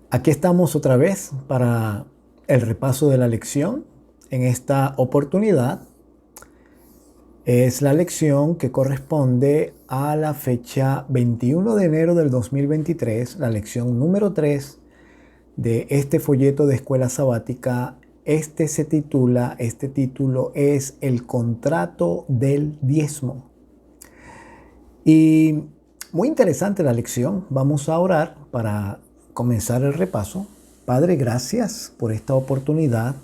Aquí estamos otra vez para el repaso de la lección. En esta oportunidad es la lección que corresponde a la fecha 21 de enero del 2023, la lección número 3 de este folleto de escuela sabática. Este título es El contrato del diezmo. Y muy interesante la lección. Vamos a orar para comenzar el repaso. Padre, gracias por esta oportunidad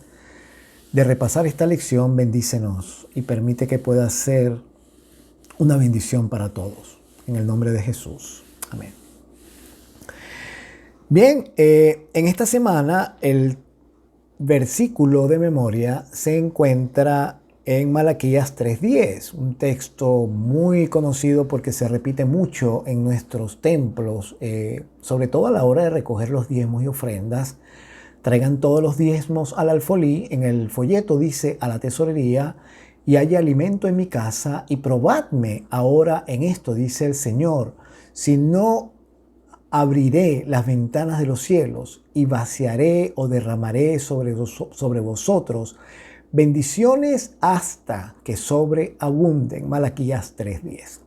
de repasar esta lección. Bendícenos y permite que pueda ser una bendición para todos. En el nombre de Jesús. Amén. Bien, en esta semana el versículo de memoria se encuentra en Malaquías 3:10, un texto muy conocido porque se repite mucho en nuestros templos, sobre todo a la hora de recoger los diezmos y ofrendas. Traigan todos los diezmos al alfolí. En el folleto dice: a la tesorería, y haya alimento en mi casa, y probadme ahora en esto, dice el Señor, si no abriré las ventanas de los cielos y vaciaré o derramaré sobre vosotros bendiciones hasta que sobreabunden. Malaquías 3:10.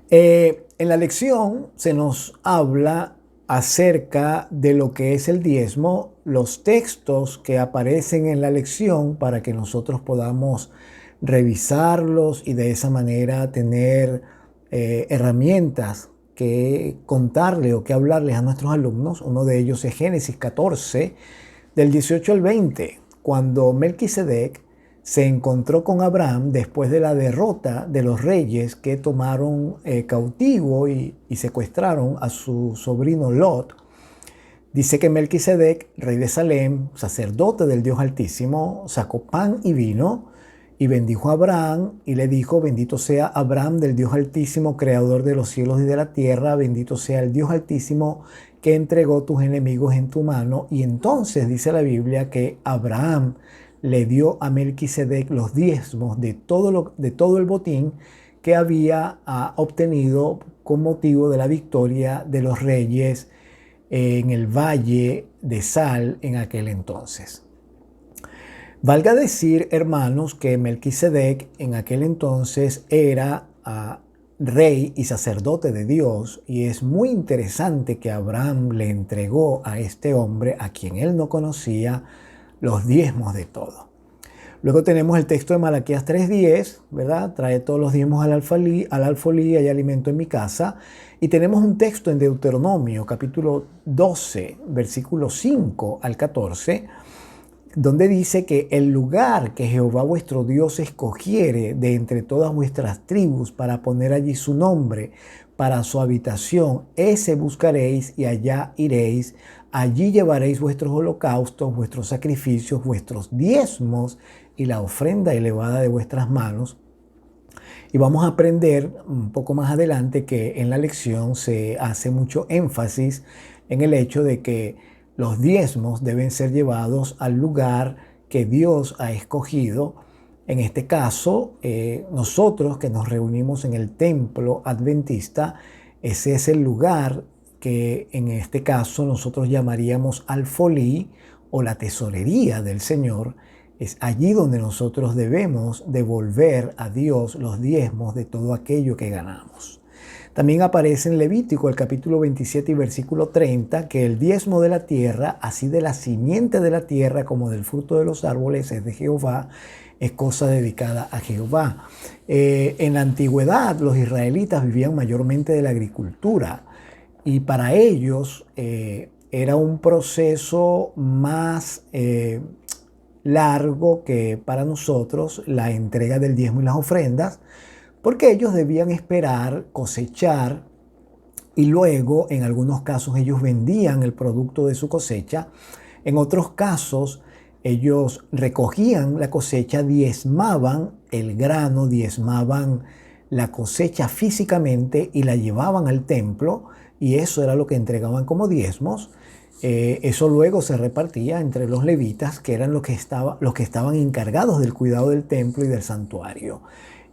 En la lección se nos habla acerca de lo que es el diezmo, los textos que aparecen en la lección para que nosotros podamos revisarlos y de esa manera tener herramientas que contarle o que hablarles a nuestros alumnos. Uno de ellos es Génesis 14, del 18 al 20, cuando Melquisedec se encontró con Abraham después de la derrota de los reyes que tomaron cautivo y secuestraron a su sobrino Lot. Dice que Melquisedec, rey de Salem, sacerdote del Dios Altísimo, sacó pan y vino y bendijo a Abraham y le dijo: bendito sea Abraham del Dios Altísimo, creador de los cielos y de la tierra, bendito sea el Dios Altísimo que entregó tus enemigos en tu mano. Y entonces dice la Biblia que Abraham le dio a Melquisedec los diezmos de todo el botín que había obtenido con motivo de la victoria de los reyes en el valle de Sal en aquel entonces. Valga decir, hermanos, que Melquisedec en aquel entonces era rey y sacerdote de Dios, y es muy interesante que Abraham le entregó a este hombre, a quien él no conocía, los diezmos de todo. Luego tenemos el texto de Malaquías 3:10, ¿verdad? Trae todos los diezmos al alfolí, hay alimento en mi casa. Y tenemos un texto en Deuteronomio, capítulo 12, versículos 5 al 14, donde dice que el lugar que Jehová vuestro Dios escogiere de entre todas vuestras tribus para poner allí su nombre, para su habitación, ese buscaréis y allá iréis. Allí llevaréis vuestros holocaustos, vuestros sacrificios, vuestros diezmos y la ofrenda elevada de vuestras manos. Y vamos a aprender un poco más adelante que en la lección se hace mucho énfasis en el hecho de que los diezmos deben ser llevados al lugar que Dios ha escogido. En este caso, nosotros que nos reunimos en el templo adventista, ese es el lugar que en este caso nosotros llamaríamos alfolí o la tesorería del Señor. Es allí donde nosotros debemos devolver a Dios los diezmos de todo aquello que ganamos. También aparece en Levítico, el capítulo 27 y versículo 30, que el diezmo de la tierra, así de la simiente de la tierra como del fruto de los árboles, es de Jehová, es cosa dedicada a Jehová. En la antigüedad, los israelitas vivían mayormente de la agricultura, y para ellos era un proceso más largo que para nosotros la entrega del diezmo y las ofrendas, porque ellos debían esperar cosechar y luego en algunos casos ellos vendían el producto de su cosecha. En otros casos ellos recogían la cosecha, diezmaban el grano, diezmaban la cosecha físicamente y la llevaban al templo, y eso era lo que entregaban como diezmos. Eso luego se repartía entre los levitas, que eran los que estaban encargados del cuidado del templo y del santuario.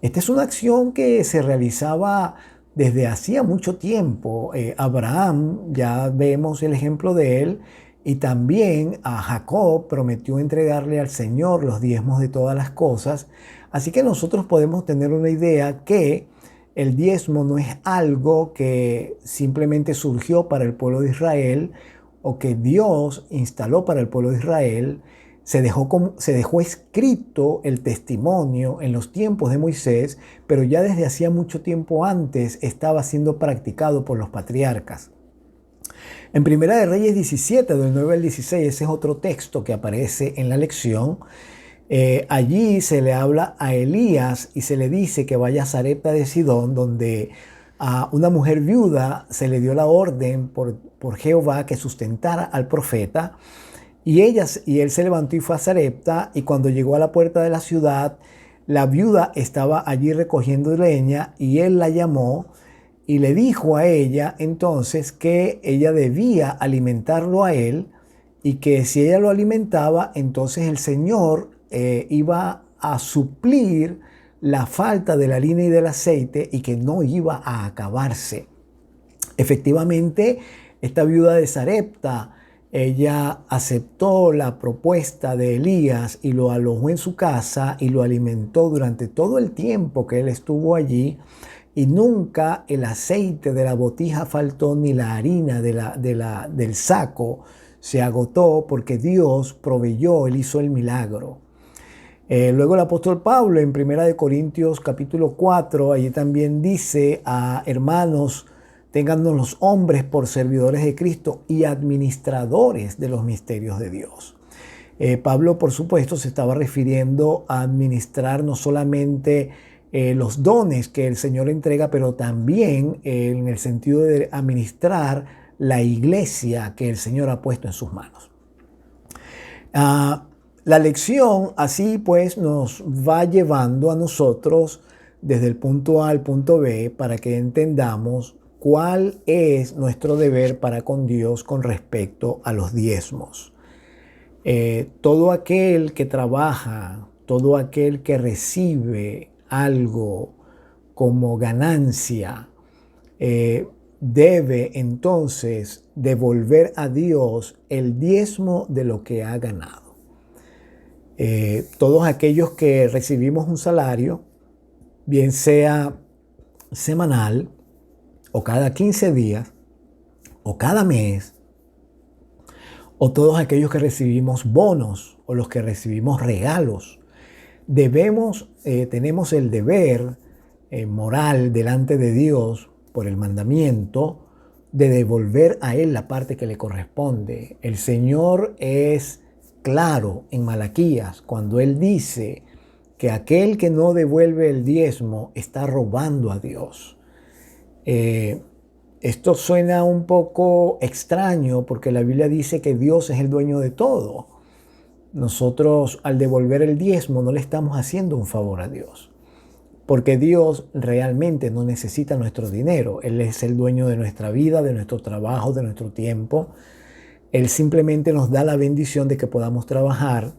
Esta es una acción que se realizaba desde hacía mucho tiempo. Abraham, ya vemos el ejemplo de él, y también a Jacob prometió entregarle al Señor los diezmos de todas las cosas. Así que nosotros podemos tener una idea que el diezmo no es algo que simplemente surgió para el pueblo de Israel o que Dios instaló para el pueblo de Israel. Se dejó escrito el testimonio en los tiempos de Moisés, pero ya desde hacía mucho tiempo antes estaba siendo practicado por los patriarcas. En Primera de Reyes 17, del 9 al 16, ese es otro texto que aparece en la lección. Allí se le habla a Elías y se le dice que vaya a Sarepta de Sidón, donde a una mujer viuda se le dio la orden por Jehová que sustentara al profeta. Y él se levantó y fue a Sarepta, y cuando llegó a la puerta de la ciudad, la viuda estaba allí recogiendo leña, y él la llamó y le dijo a ella entonces que ella debía alimentarlo a él, y que si ella lo alimentaba, entonces el Señor iba a suplir la falta de la harina y del aceite, y que no iba a acabarse. Efectivamente, esta viuda de Sarepta, ella aceptó la propuesta de Elías y lo alojó en su casa y lo alimentó durante todo el tiempo que él estuvo allí, y nunca el aceite de la botija faltó, ni la harina del saco se agotó, porque Dios proveyó, él hizo el milagro. Luego el apóstol Pablo en 1 Corintios capítulo 4, allí también dice: hermanos, téngannos los hombres por servidores de Cristo y administradores de los misterios de Dios. Pablo, por supuesto, se estaba refiriendo a administrar no solamente los dones que el Señor entrega, pero también en el sentido de administrar la iglesia que el Señor ha puesto en sus manos. La lección así pues nos va llevando a nosotros desde el punto A al punto B para que entendamos cuál es nuestro deber para con Dios con respecto a los diezmos. Todo aquel que trabaja, todo aquel que recibe algo como ganancia, debe entonces devolver a Dios el diezmo de lo que ha ganado. Todos aquellos que recibimos un salario, bien sea semanal, o cada 15 días, o cada mes, o todos aquellos que recibimos bonos, o los que recibimos regalos, tenemos el deber moral delante de Dios por el mandamiento de devolver a Él la parte que le corresponde. El Señor es claro en Malaquías cuando Él dice que aquel que no devuelve el diezmo está robando a Dios. Esto suena un poco extraño porque la Biblia dice que Dios es el dueño de todo. Nosotros, al devolver el diezmo, no le estamos haciendo un favor a Dios, porque Dios realmente no necesita nuestro dinero. Él es el dueño de nuestra vida, de nuestro trabajo, de nuestro tiempo. Él simplemente nos da la bendición de que podamos trabajar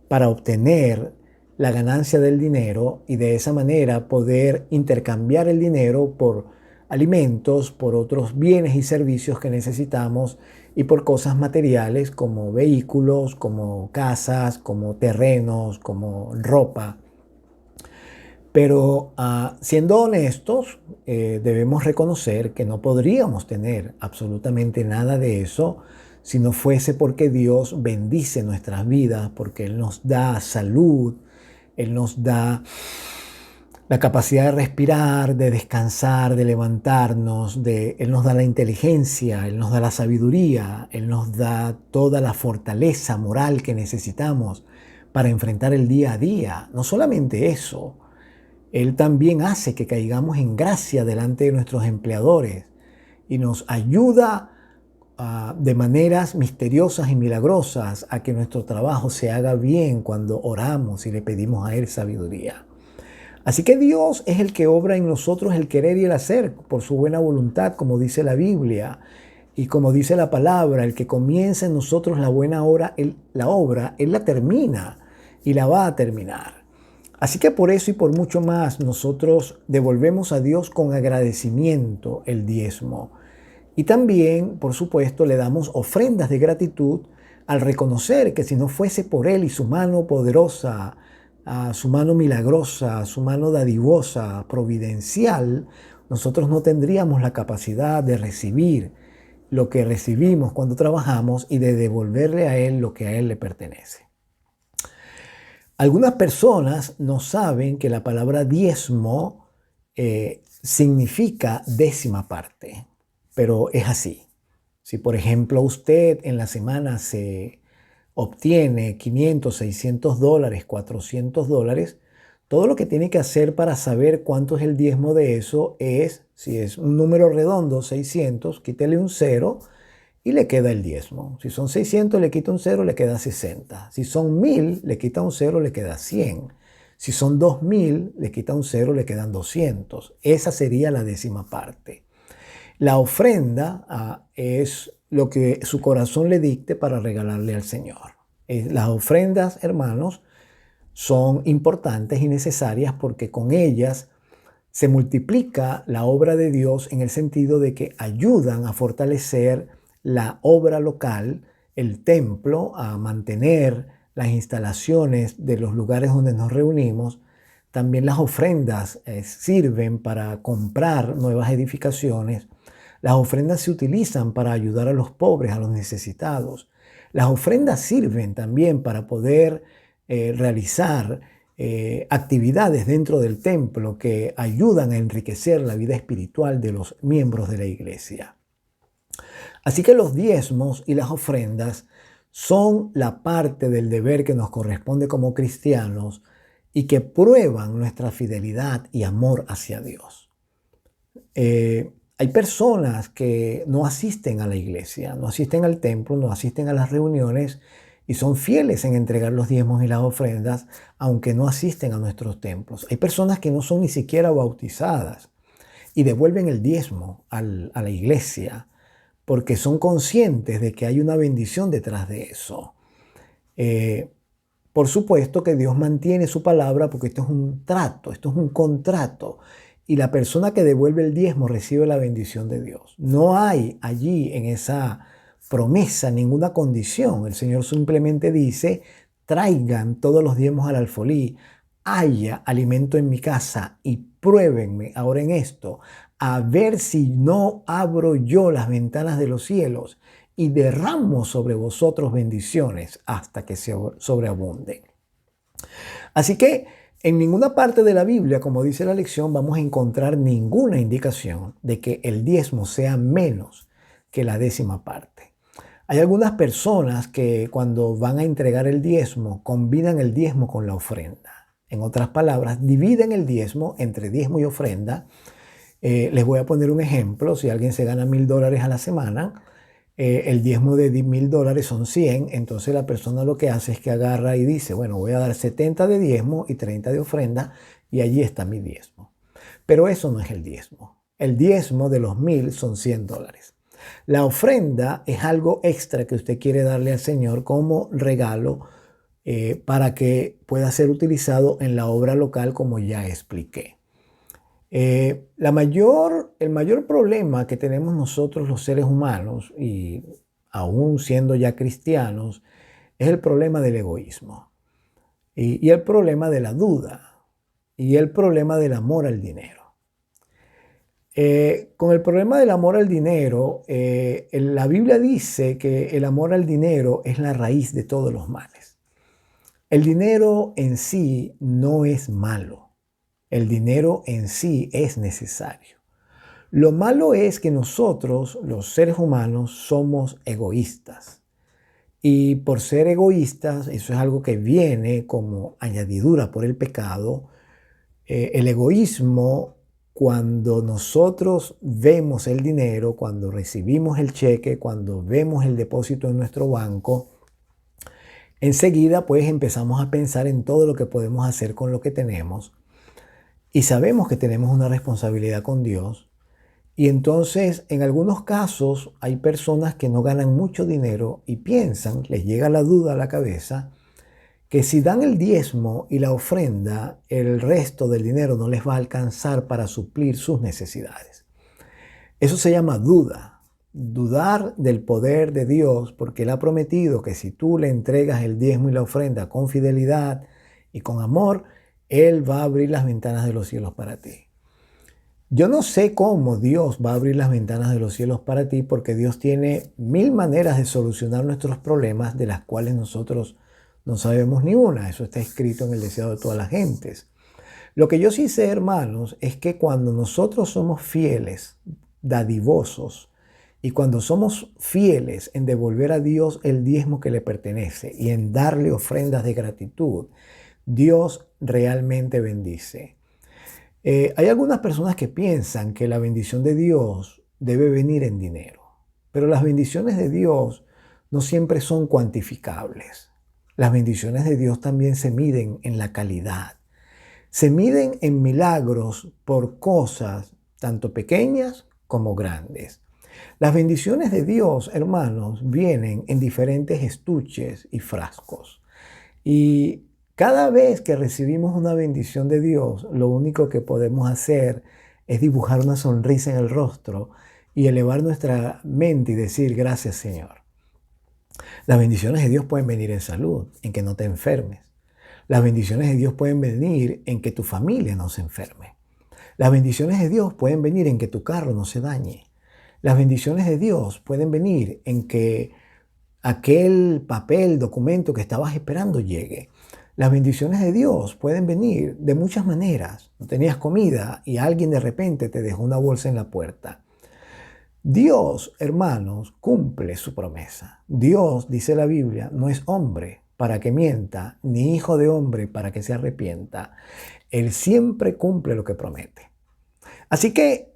para obtener la ganancia del dinero y de esa manera poder intercambiar el dinero por alimentos, por otros bienes y servicios que necesitamos y por cosas materiales como vehículos, como casas, como terrenos, como ropa. Pero siendo honestos, debemos reconocer que no podríamos tener absolutamente nada de eso si no fuese porque Dios bendice nuestras vidas, porque Él nos da salud, Él nos da la capacidad de respirar, de descansar, de levantarnos, Él nos da la inteligencia, Él nos da la sabiduría, Él nos da toda la fortaleza moral que necesitamos para enfrentar el día a día. No solamente eso, Él también hace que caigamos en gracia delante de nuestros empleadores y nos ayuda de maneras misteriosas y milagrosas a que nuestro trabajo se haga bien cuando oramos y le pedimos a Él sabiduría. Así que Dios es el que obra en nosotros el querer y el hacer por su buena voluntad, como dice la Biblia y como dice la palabra. El que comienza en nosotros la buena obra, Él la termina y la va a terminar. Así que por eso y por mucho más nosotros devolvemos a Dios con agradecimiento el diezmo. Y también, por supuesto, le damos ofrendas de gratitud al reconocer que si no fuese por Él y su mano poderosa, su mano milagrosa, su mano dadivosa, providencial, nosotros no tendríamos la capacidad de recibir lo que recibimos cuando trabajamos y de devolverle a Él lo que a Él le pertenece. Algunas personas no saben que la palabra diezmo significa décima parte, pero es así. Si por ejemplo usted en la semana se obtiene 500, 600 dólares, 400 dólares, todo lo que tiene que hacer para saber cuánto es el diezmo de eso es, si es un número redondo, 600, quítele un cero y le queda el diezmo. Si son 600, le quita un cero, le queda 60. Si son 1000, le quita un cero, le queda 100. Si son 2000, le quita un cero, le quedan 200. Esa sería la décima parte. La ofrenda es lo que su corazón le dicte para regalarle al Señor. Las ofrendas, hermanos, son importantes y necesarias porque con ellas se multiplica la obra de Dios en el sentido de que ayudan a fortalecer la obra local, el templo, a mantener las instalaciones de los lugares donde nos reunimos. También las ofrendas sirven para comprar nuevas edificaciones. Las ofrendas se utilizan para ayudar a los pobres, a los necesitados. Las ofrendas sirven también para poder realizar actividades dentro del templo que ayudan a enriquecer la vida espiritual de los miembros de la iglesia. Así que los diezmos y las ofrendas son la parte del deber que nos corresponde como cristianos y que prueban nuestra fidelidad y amor hacia Dios. Hay personas que no asisten a la iglesia, no asisten al templo, no asisten a las reuniones y son fieles en entregar los diezmos y las ofrendas, aunque no asisten a nuestros templos. Hay personas que no son ni siquiera bautizadas y devuelven el diezmo a la iglesia porque son conscientes de que hay una bendición detrás de eso. Por supuesto que Dios mantiene su palabra porque esto es un trato, esto es un contrato. Y la persona que devuelve el diezmo recibe la bendición de Dios. No hay allí en esa promesa ninguna condición. El Señor simplemente dice, traigan todos los diezmos al alfolí, haya alimento en mi casa y pruébenme ahora en esto, a ver si no abro yo las ventanas de los cielos y derramo sobre vosotros bendiciones hasta que se sobreabunden. Así que en ninguna parte de la Biblia, como dice la lección, vamos a encontrar ninguna indicación de que el diezmo sea menos que la décima parte. Hay algunas personas que cuando van a entregar el diezmo, combinan el diezmo con la ofrenda. En otras palabras, dividen el diezmo entre diezmo y ofrenda. Les voy a poner un ejemplo. Si alguien se gana $1000 a la semana, el diezmo de $1000 son 100, entonces la persona lo que hace es que agarra y dice, bueno, voy a dar 70 de diezmo y 30 de ofrenda y allí está mi diezmo. Pero eso no es el diezmo. El diezmo de los 1000 son $100. La ofrenda es algo extra que usted quiere darle al Señor como regalo para que pueda ser utilizado en la obra local como ya expliqué. El mayor problema que tenemos nosotros los seres humanos, y aún siendo ya cristianos, es el problema del egoísmo y el problema de la duda y el problema del amor al dinero. Con el problema del amor al dinero, la Biblia dice que el amor al dinero es la raíz de todos los males. El dinero en sí no es malo. El dinero en sí es necesario. Lo malo es que nosotros, los seres humanos, somos egoístas. Y por ser egoístas, eso es algo que viene como añadidura por el pecado. El egoísmo, cuando nosotros vemos el dinero, cuando recibimos el cheque, cuando vemos el depósito en nuestro banco, enseguida pues empezamos a pensar en todo lo que podemos hacer con lo que tenemos. Y sabemos que tenemos una responsabilidad con Dios. Y entonces, en algunos casos, hay personas que no ganan mucho dinero y piensan, les llega la duda a la cabeza, que si dan el diezmo y la ofrenda, el resto del dinero no les va a alcanzar para suplir sus necesidades. Eso se llama duda. Dudar del poder de Dios, porque Él ha prometido que si tú le entregas el diezmo y la ofrenda con fidelidad y con amor, Él va a abrir las ventanas de los cielos para ti. Yo no sé cómo Dios va a abrir las ventanas de los cielos para ti, porque Dios tiene 1000 maneras de solucionar nuestros problemas, de las cuales nosotros no sabemos ni una. Eso está escrito en el deseado de todas las gentes. Lo que yo sí sé, hermanos, es que cuando nosotros somos fieles, dadivosos, y cuando somos fieles en devolver a Dios el diezmo que le pertenece y en darle ofrendas de gratitud, Dios realmente bendice. Hay algunas personas que piensan que la bendición de Dios debe venir en dinero, pero las bendiciones de Dios no siempre son cuantificables. Las bendiciones de Dios también se miden en la calidad. Se miden en milagros por cosas tanto pequeñas como grandes. Las bendiciones de Dios, hermanos, vienen en diferentes estuches y frascos. Y cada vez que recibimos una bendición de Dios, lo único que podemos hacer es dibujar una sonrisa en el rostro y elevar nuestra mente y decir gracias, Señor. Las bendiciones de Dios pueden venir en salud, en que no te enfermes. Las bendiciones de Dios pueden venir en que tu familia no se enferme. Las bendiciones de Dios pueden venir en que tu carro no se dañe. Las bendiciones de Dios pueden venir en que aquel papel, documento que estabas esperando llegue. Las bendiciones de Dios pueden venir de muchas maneras. No tenías comida y alguien de repente te dejó una bolsa en la puerta. Dios, hermanos, cumple su promesa. Dios, dice la Biblia, no es hombre para que mienta, ni hijo de hombre para que se arrepienta. Él siempre cumple lo que promete. Así que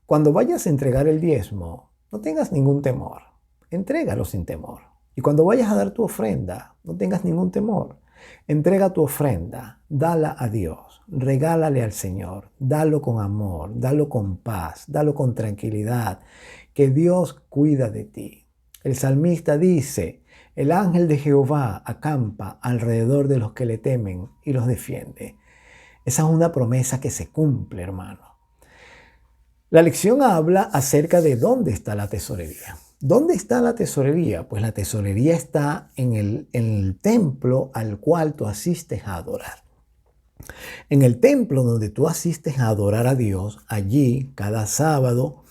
cuando vayas a entregar el diezmo, no tengas ningún temor. Entrégalo sin temor. Y cuando vayas a dar tu ofrenda, no tengas ningún temor. Entrega tu ofrenda, dala a Dios, regálale al Señor, dalo con amor, dalo con paz, dalo con tranquilidad, que Dios cuida de ti. El salmista dice, el ángel de Jehová acampa alrededor de los que le temen y los defiende. Esa es una promesa que se cumple, hermano. La lección habla acerca de dónde está la tesorería. ¿Dónde está la tesorería? Pues la tesorería está en el templo al cual tú asistes a adorar. En el templo donde tú asistes a adorar a Dios, allí cada sábado,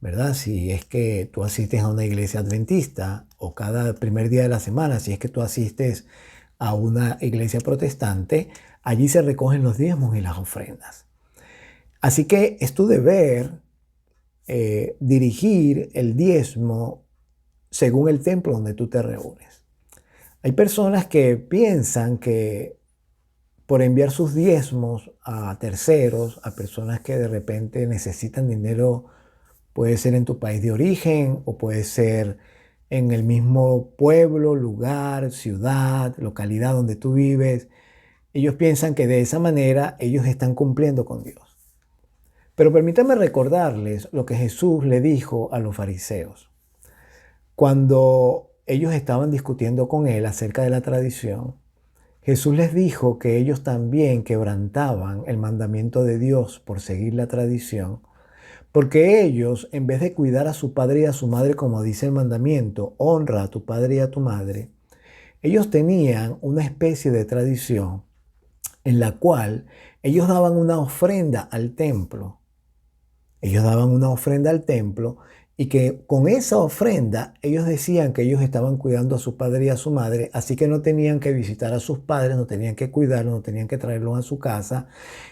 ¿verdad? Si es que tú asistes a una iglesia adventista, o cada primer día de la semana, si es que tú asistes a una iglesia protestante, allí se recogen los diezmos y las ofrendas. Así que es tu deber dirigir el diezmo según el templo donde tú te reúnes. Hay personas que piensan que por enviar sus diezmos a terceros, a personas que de repente necesitan dinero, puede ser en tu país de origen o puede ser en el mismo pueblo, lugar, ciudad, localidad donde tú vives, ellos piensan que de esa manera ellos están cumpliendo con Dios. Pero permítanme recordarles lo que Jesús le dijo a los fariseos. Cuando ellos estaban discutiendo con él acerca de la tradición, Jesús les dijo que ellos también quebrantaban el mandamiento de Dios por seguir la tradición, porque ellos, en vez de cuidar a su padre y a su madre, como dice el mandamiento, honra a tu padre y a tu madre, ellos tenían una especie de tradición en la cual ellos daban una ofrenda al templo. Ellos daban una ofrenda al templo y que con esa ofrenda ellos decían que ellos estaban cuidando a su padre y a su madre, así que no tenían que visitar a sus padres, no tenían que cuidarlos, no tenían que traerlos a su casa,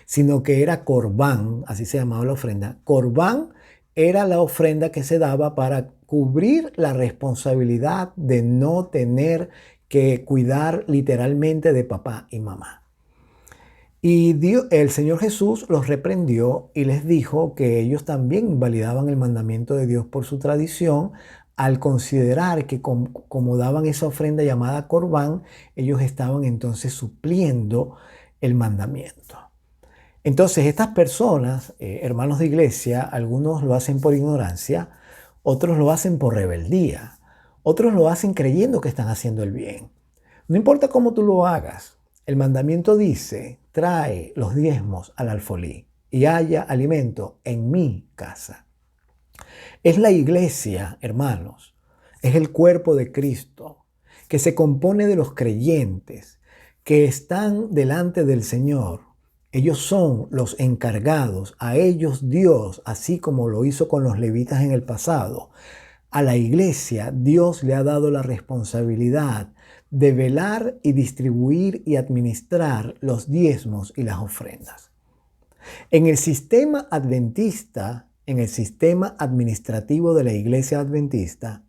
sino que era corbán, así se llamaba la ofrenda. Corbán era la ofrenda que se daba para cubrir la responsabilidad de no tener que cuidar literalmente de papá y mamá. Y el Señor Jesús los reprendió y les dijo que ellos también invalidaban el mandamiento de Dios por su tradición al considerar que como daban esa ofrenda llamada corbán, ellos estaban entonces supliendo el mandamiento. Entonces estas personas, hermanos de iglesia, algunos lo hacen por ignorancia, otros lo hacen por rebeldía, otros lo hacen creyendo que están haciendo el bien. No importa cómo tú lo hagas, el mandamiento dice, trae los diezmos al alfolí y haya alimento en mi casa. Es la iglesia, hermanos, es el cuerpo de Cristo, que se compone de los creyentes que están delante del Señor. Ellos son los encargados, a ellos Dios, así como lo hizo con los levitas en el pasado. A la iglesia Dios le ha dado la responsabilidad de velar y distribuir y administrar los diezmos y las ofrendas. En el sistema adventista, en el sistema administrativo de la iglesia adventista,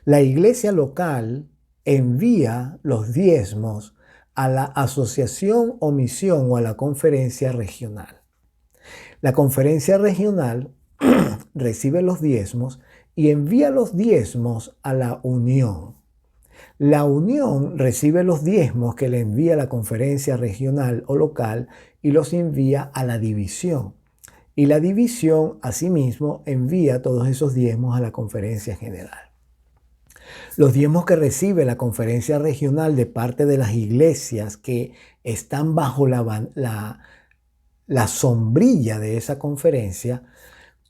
la iglesia local envía los diezmos a la asociación o misión o a la conferencia regional. La conferencia regional recibe los diezmos y envía los diezmos a la unión. La unión recibe los diezmos que le envía la conferencia regional o local y los envía a la división. Y la división, asimismo, envía todos esos diezmos a la conferencia general. Los diezmos que recibe la conferencia regional de parte de las iglesias que están bajo la sombrilla de esa conferencia,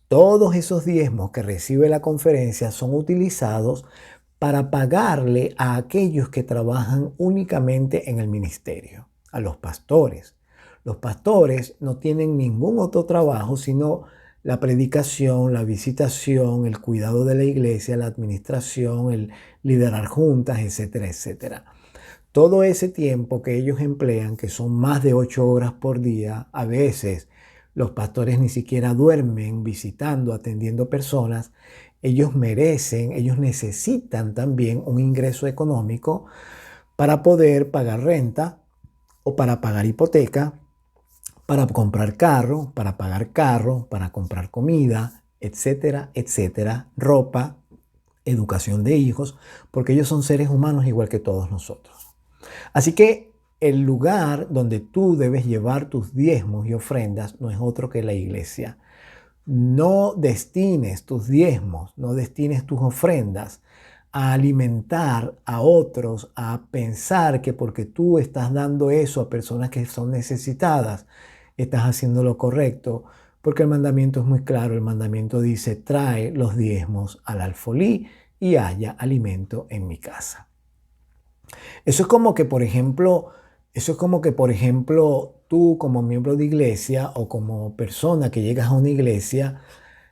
todos esos diezmos que recibe la conferencia son utilizados para pagarle a aquellos que trabajan únicamente en el ministerio, a los pastores. Los pastores no tienen ningún otro trabajo sino la predicación, la visitación, el cuidado de la iglesia, la administración, el liderar juntas, etcétera, etcétera. Todo ese tiempo que ellos emplean, que son más de 8 horas por día, a veces los pastores ni siquiera duermen visitando, atendiendo personas, ellos merecen, ellos necesitan también un ingreso económico para poder pagar renta o para pagar hipoteca, para comprar carro, para pagar carro, para comprar comida, etcétera, etcétera, ropa, educación de hijos, porque ellos son seres humanos igual que todos nosotros. Así que el lugar donde tú debes llevar tus diezmos y ofrendas no es otro que la iglesia. No destines tus diezmos, no destines tus ofrendas a alimentar a otros, a pensar que porque tú estás dando eso a personas que son necesitadas, estás haciendo lo correcto, porque el mandamiento es muy claro. El mandamiento dice, trae los diezmos al alfolí y haya alimento en mi casa. Eso es como que, por ejemplo, tú como miembro de iglesia o como persona que llegas a una iglesia,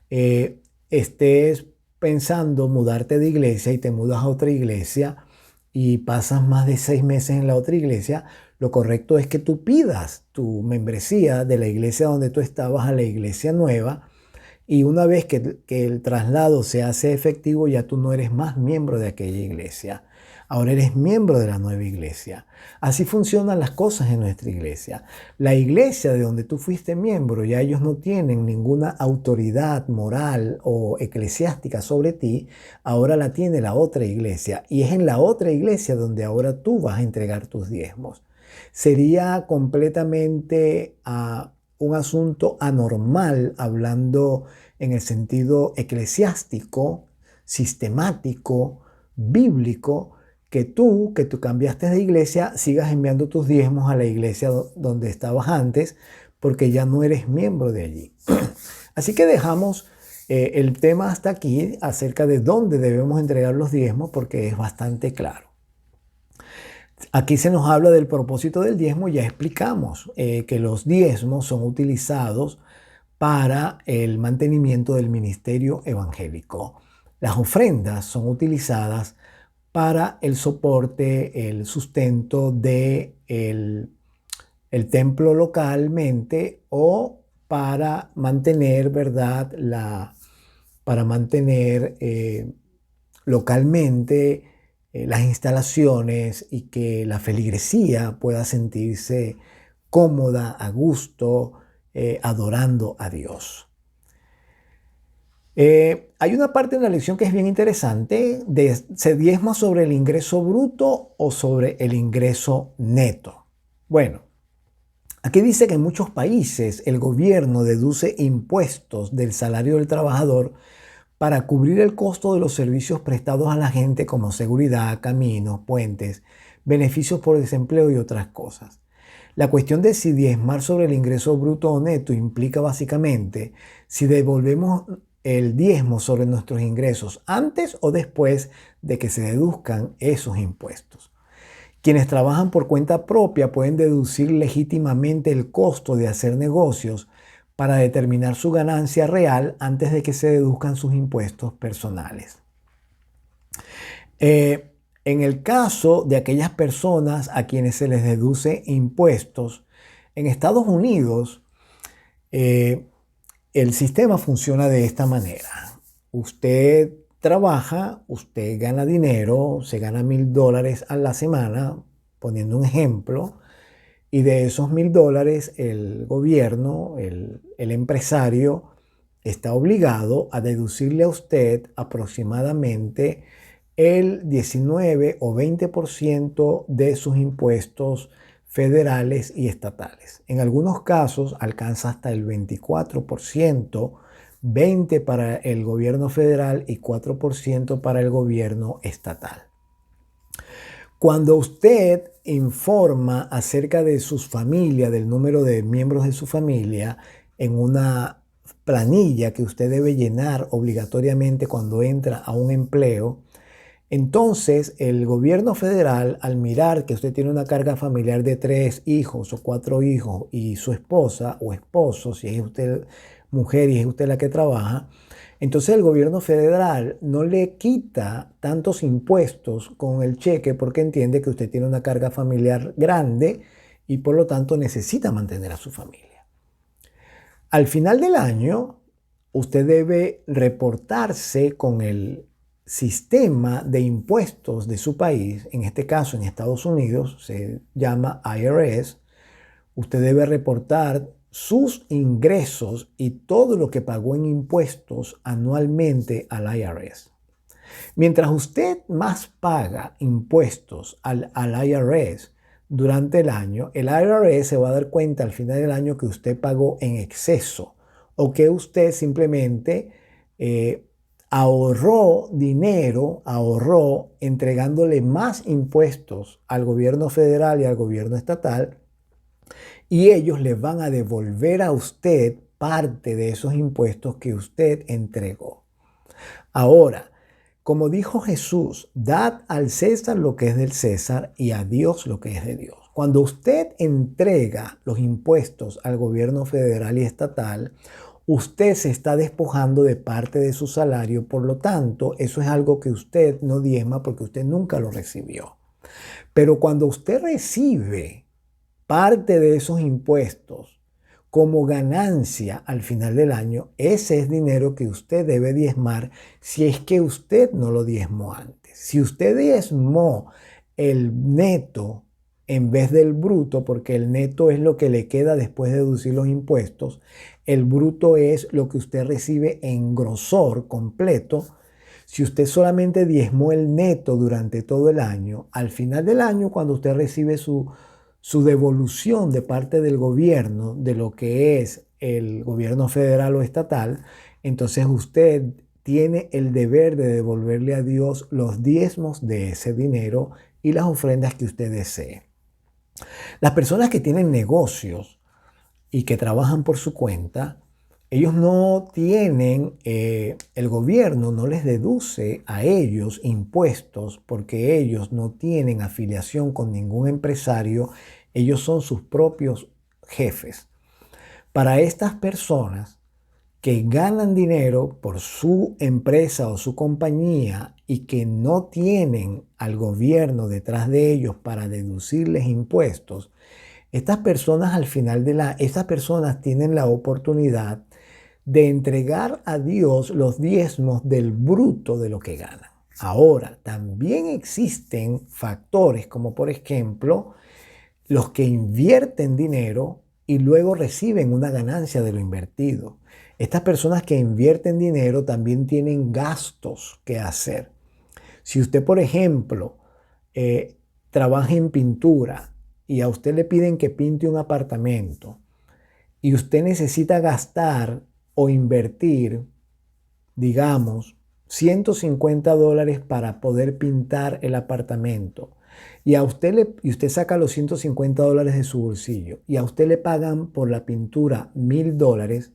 estés pensando mudarte de iglesia y te mudas a otra iglesia y pasas más de 6 meses en la otra iglesia. Lo correcto es que tú pidas tu membresía de la iglesia donde tú estabas a la iglesia nueva, y una vez que el traslado se hace efectivo, ya tú no eres más miembro de aquella iglesia. Ahora eres miembro de la nueva iglesia. Así funcionan las cosas en nuestra iglesia. La iglesia de donde tú fuiste miembro, ya ellos no tienen ninguna autoridad moral o eclesiástica sobre ti. Ahora la tiene la otra iglesia. Y es en la otra iglesia donde ahora tú vas a entregar tus diezmos. Sería completamente un asunto anormal, hablando en el sentido eclesiástico, sistemático, bíblico, que tú cambiaste de iglesia, sigas enviando tus diezmos a la iglesia donde estabas antes, porque ya no eres miembro de allí. Así que dejamos el tema hasta aquí acerca de dónde debemos entregar los diezmos, porque es bastante claro. Aquí se nos habla del propósito del diezmo. Ya explicamos que los diezmos son utilizados para el mantenimiento del ministerio evangélico. Las ofrendas son utilizadas para el soporte, el sustento de el templo localmente, o para mantener, ¿verdad? Para mantener localmente las instalaciones, y que la feligresía pueda sentirse cómoda, a gusto, adorando a Dios. Hay una parte en la lección que es bien interesante. ¿Se diezma sobre el ingreso bruto o sobre el ingreso neto? Bueno, aquí dice que en muchos países el gobierno deduce impuestos del salario del trabajador para cubrir el costo de los servicios prestados a la gente, como seguridad, caminos, puentes, beneficios por desempleo y otras cosas. La cuestión de si diezmar sobre el ingreso bruto o neto implica básicamente si devolvemos el diezmo sobre nuestros ingresos antes o después de que se deduzcan esos impuestos. Quienes trabajan por cuenta propia pueden deducir legítimamente el costo de hacer negocios para determinar su ganancia real antes de que se deduzcan sus impuestos personales. En el caso de aquellas personas a quienes se les deduce impuestos, en Estados Unidos el sistema funciona de esta manera. Usted trabaja, usted gana dinero, se gana $1,000 a la semana, poniendo un ejemplo, y de esos $1,000 el gobierno, el empresario, está obligado a deducirle a usted aproximadamente el 19 o 20% de sus impuestos federales y estatales. En algunos casos alcanza hasta el 24%, 20% para el gobierno federal y 4% para el gobierno estatal. Cuando usted informa acerca de sus familias, del número de miembros de su familia, en una planilla que usted debe llenar obligatoriamente cuando entra a un empleo, entonces el gobierno federal, al mirar que usted tiene una carga familiar de 3 hijos o 4 hijos y su esposa o esposo, si es usted mujer y es usted la que trabaja, entonces el gobierno federal no le quita tantos impuestos con el cheque porque entiende que usted tiene una carga familiar grande y por lo tanto necesita mantener a su familia. Al final del año, usted debe reportarse con el sistema de impuestos de su país, en este caso en Estados Unidos se llama IRS. Usted debe reportar sus ingresos y todo lo que pagó en impuestos anualmente al IRS. Mientras usted más paga impuestos al IRS durante el IRS se va a dar cuenta al final del año que usted pagó en exceso o que usted simplemente ahorró dinero, ahorró entregándole más impuestos al gobierno federal y al gobierno estatal, y ellos le van a devolver a usted parte de esos impuestos que usted entregó. Ahora, como dijo Jesús, dad al César lo que es del César y a Dios lo que es de Dios. Cuando usted entrega los impuestos al gobierno federal y estatal, usted se está despojando de parte de su salario, por lo tanto, eso es algo que usted no diezma porque usted nunca lo recibió. Pero cuando usted recibe parte de esos impuestos como ganancia al final del año, ese es dinero que usted debe diezmar si es que usted no lo diezmó antes. Si usted diezmó el neto en vez del bruto, porque el neto es lo que le queda después de deducir los impuestos, el bruto es lo que usted recibe en grosor completo. Si usted solamente diezmó el neto durante todo el año, al final del año, cuando usted recibe su devolución de parte del gobierno, de lo que es el gobierno federal o estatal, entonces usted tiene el deber de devolverle a Dios los diezmos de ese dinero y las ofrendas que usted desee. Las personas que tienen negocios y que trabajan por su cuenta, ellos no tienen, el gobierno no les deduce a ellos impuestos porque ellos no tienen afiliación con ningún empresario, ellos son sus propios jefes. Para estas personas que ganan dinero por su empresa o su compañía y que no tienen al gobierno detrás de ellos para deducirles impuestos, estas personas al final estas personas tienen la oportunidad de entregar a Dios los diezmos del bruto de lo que ganan. Ahora, también existen factores como por ejemplo los que invierten dinero y luego reciben una ganancia de lo invertido. Estas personas que invierten dinero también tienen gastos que hacer. Si usted, por ejemplo, trabaja en pintura y a usted le piden que pinte un apartamento y usted necesita gastar o invertir, digamos, $150 para poder pintar el apartamento, y usted saca los $150 de su bolsillo y a usted le pagan por la pintura $1,000,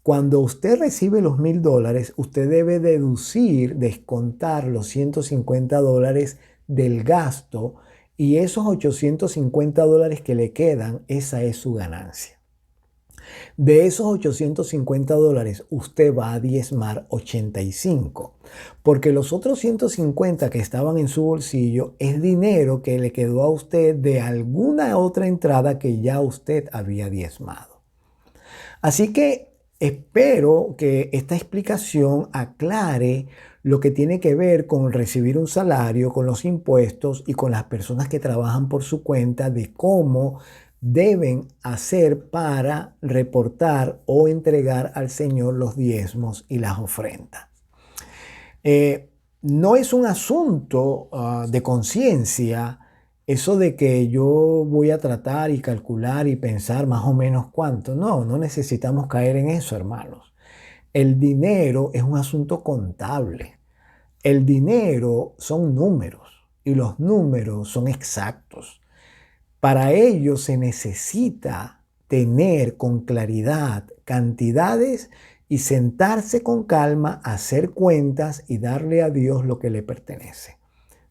cuando usted recibe los $1,000, usted debe descontar los $150 del gasto y esos $850 que le quedan, esa es su ganancia. De esos $850, usted va a diezmar 85, porque los otros 150 que estaban en su bolsillo es dinero que le quedó a usted de alguna otra entrada que ya usted había diezmado. Así que espero que esta explicación aclare lo que tiene que ver con recibir un salario, con los impuestos y con las personas que trabajan por su cuenta, de cómo deben hacer para reportar o entregar al Señor los diezmos y las ofrendas. No es un asunto de conciencia eso de que yo voy a tratar y calcular y pensar más o menos cuánto. No necesitamos caer en eso, hermanos. El dinero es un asunto contable. El dinero son números y los números son exactos. Para ello se necesita tener con claridad cantidades y sentarse con calma, hacer cuentas y darle a Dios lo que le pertenece.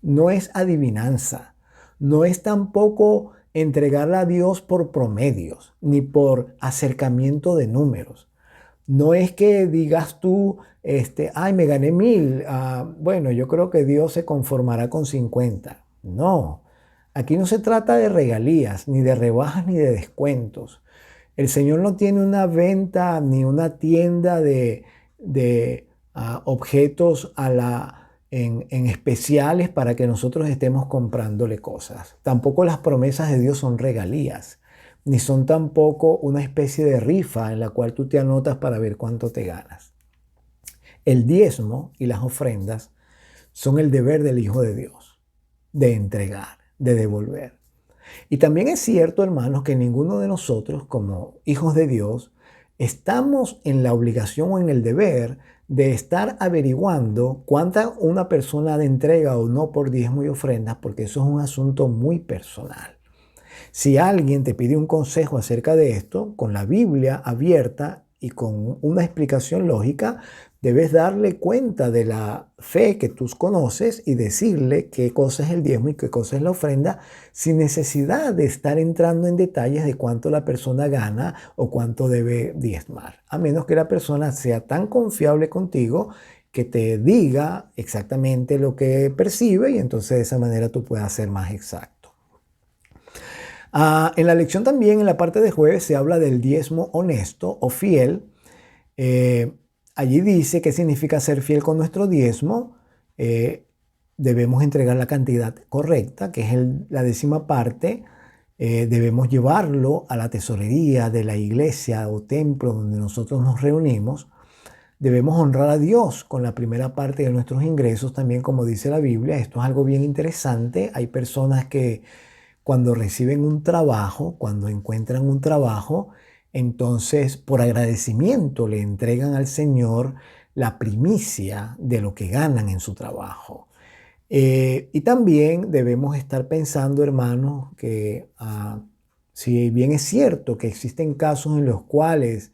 No es adivinanza, no es tampoco entregarle a Dios por promedios, ni por acercamiento de números. No es que digas tú, ay, me gané 1,000, bueno, yo creo que Dios se conformará con 50. No, aquí no se trata de regalías, ni de rebajas, ni de descuentos. El Señor no tiene una venta ni una tienda de objetos en especiales para que nosotros estemos comprándole cosas. Tampoco las promesas de Dios son regalías, ni son tampoco una especie de rifa en la cual tú te anotas para ver cuánto te ganas. El diezmo y las ofrendas son el deber del Hijo de Dios, de entregar, de devolver. Y también es cierto, hermanos, que ninguno de nosotros, como hijos de Dios, estamos en la obligación o en el deber de estar averiguando cuánta una persona de entrega o no por diezmo y ofrendas, porque eso es un asunto muy personal. Si alguien te pide un consejo acerca de esto, con la Biblia abierta y con una explicación lógica, debes darle cuenta de la fe que tú conoces y decirle qué cosa es el diezmo y qué cosa es la ofrenda, sin necesidad de estar entrando en detalles de cuánto la persona gana o cuánto debe diezmar, a menos que la persona sea tan confiable contigo que te diga exactamente lo que percibe y entonces de esa manera tú puedas ser más exacto. En la lección también, en la parte de jueves, se habla del diezmo honesto o fiel. Allí dice qué significa ser fiel con nuestro diezmo. Debemos entregar la cantidad correcta, que es la 10ª parte. Debemos llevarlo a la tesorería de la iglesia o templo donde nosotros nos reunimos. Debemos honrar a Dios con la primera parte de nuestros ingresos, también como dice la Biblia. Esto es algo bien interesante. Hay personas que cuando reciben un trabajo, cuando encuentran un trabajo, entonces por agradecimiento le entregan al Señor la primicia de lo que ganan en su trabajo. Y también debemos estar pensando, hermanos, que si bien es cierto que existen casos en los cuales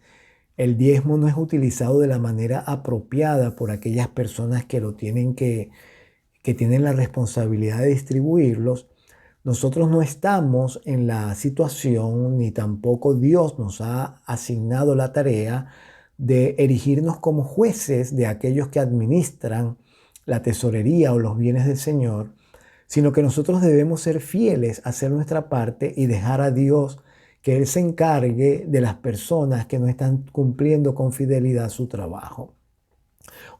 el diezmo no es utilizado de la manera apropiada por aquellas personas que lo tienen que tienen la responsabilidad de distribuirlos, nosotros no estamos en la situación, ni tampoco Dios nos ha asignado la tarea de erigirnos como jueces de aquellos que administran la tesorería o los bienes del Señor, sino que nosotros debemos ser fieles, hacer nuestra parte y dejar a Dios que Él se encargue de las personas que no están cumpliendo con fidelidad su trabajo.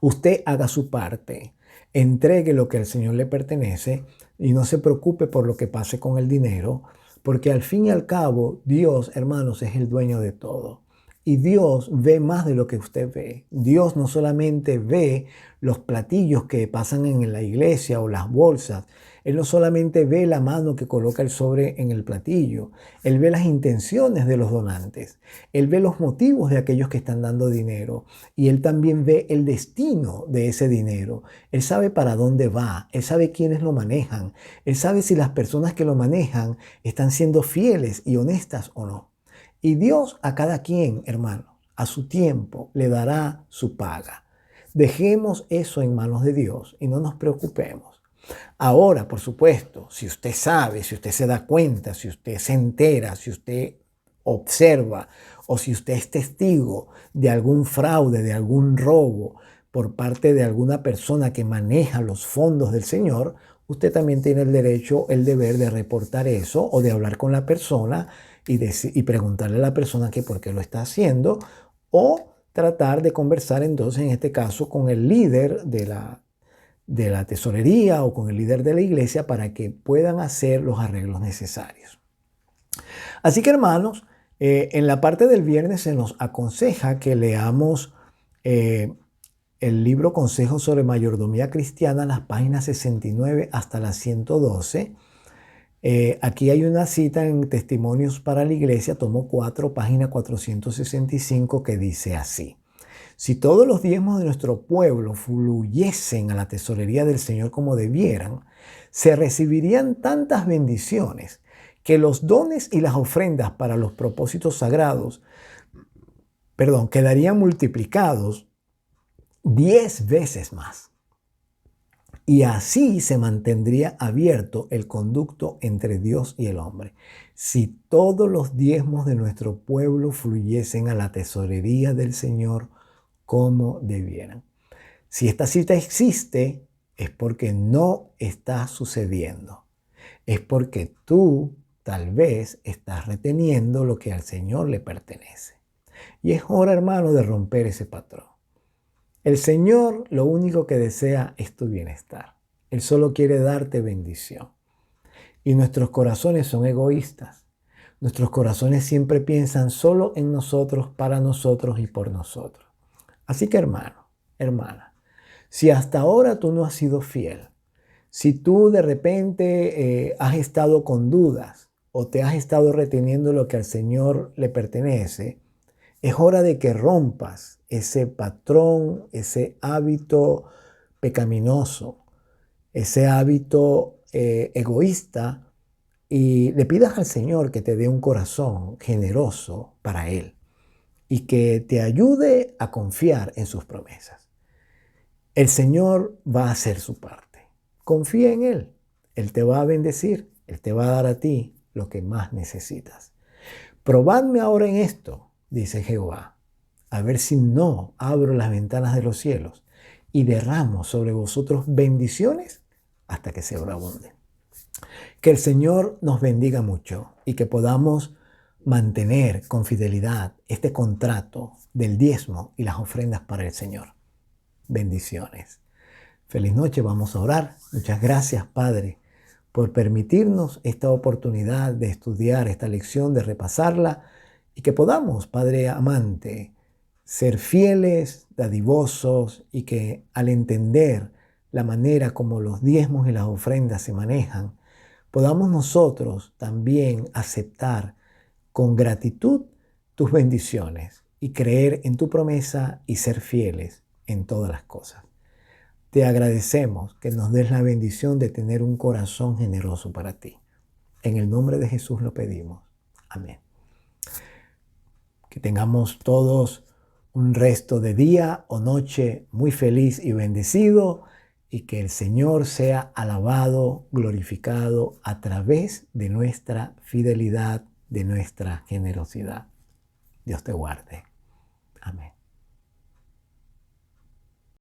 Usted haga su parte, entregue lo que al Señor le pertenece y no se preocupe por lo que pase con el dinero, porque al fin y al cabo Dios, hermanos, es el dueño de todo. Y Dios ve más de lo que usted ve. Dios no solamente ve los platillos que pasan en la iglesia o las bolsas. Él no solamente ve la mano que coloca el sobre en el platillo, Él ve las intenciones de los donantes, Él ve los motivos de aquellos que están dando dinero y Él también ve el destino de ese dinero. Él sabe para dónde va, Él sabe quiénes lo manejan, Él sabe si las personas que lo manejan están siendo fieles y honestas o no. Y Dios a cada quien, hermano, a su tiempo le dará su paga. Dejemos eso en manos de Dios y no nos preocupemos. Ahora, por supuesto, si usted sabe, si usted se da cuenta, si usted se entera, si usted observa o si usted es testigo de algún fraude, de algún robo por parte de alguna persona que maneja los fondos del Señor, usted también tiene el derecho, el deber de reportar eso o de hablar con la persona y preguntarle a la persona que por qué lo está haciendo o tratar de conversar entonces en este caso con el líder de la tesorería o con el líder de la iglesia para que puedan hacer los arreglos necesarios. Así que hermanos, en la parte del viernes se nos aconseja que leamos el libro Consejos sobre Mayordomía Cristiana, las páginas 69 hasta las 112. Aquí hay una cita en Testimonios para la Iglesia, tomo 4, página 465, que dice así: si todos los diezmos de nuestro pueblo fluyesen a la tesorería del Señor como debieran, se recibirían tantas bendiciones que los dones y las ofrendas para los propósitos sagrados, quedarían multiplicados 10 veces más. Y así se mantendría abierto el conducto entre Dios y el hombre. Si todos los diezmos de nuestro pueblo fluyesen a la tesorería del Señor como debieran. Si esta cita existe, es porque no está sucediendo. Es porque tú tal vez estás reteniendo lo que al Señor le pertenece. Y es hora, hermano, de romper ese patrón. El Señor lo único que desea es tu bienestar. Él solo quiere darte bendición. Y nuestros corazones son egoístas. Nuestros corazones siempre piensan solo en nosotros, para nosotros y por nosotros. Así que hermano, hermana, si hasta ahora tú no has sido fiel, si tú de repente has estado con dudas o te has estado reteniendo lo que al Señor le pertenece, es hora de que rompas ese patrón, ese hábito pecaminoso, ese hábito egoísta y le pidas al Señor que te dé un corazón generoso para Él y que te ayude a confiar en sus promesas. El Señor va a hacer su parte. Confía en Él. Él te va a bendecir. Él te va a dar a ti lo que más necesitas. Probadme ahora en esto, dice Jehová, a ver si no abro las ventanas de los cielos y derramo sobre vosotros bendiciones hasta que sobreabunden. Que el Señor nos bendiga mucho y que podamos mantener con fidelidad este contrato del diezmo y las ofrendas para el Señor. Bendiciones. Feliz noche, vamos a orar. Muchas gracias, Padre, por permitirnos esta oportunidad de estudiar esta lección, de repasarla y que podamos, Padre amante, ser fieles, dadivosos y que al entender la manera como los diezmos y las ofrendas se manejan, podamos nosotros también aceptar con gratitud tus bendiciones y creer en tu promesa y ser fieles en todas las cosas. Te agradecemos que nos des la bendición de tener un corazón generoso para ti. En el nombre de Jesús lo pedimos. Amén. Que tengamos todos un resto de día o noche muy feliz y bendecido y que el Señor sea alabado, glorificado a través de nuestra fidelidad, de nuestra generosidad. Dios te guarde.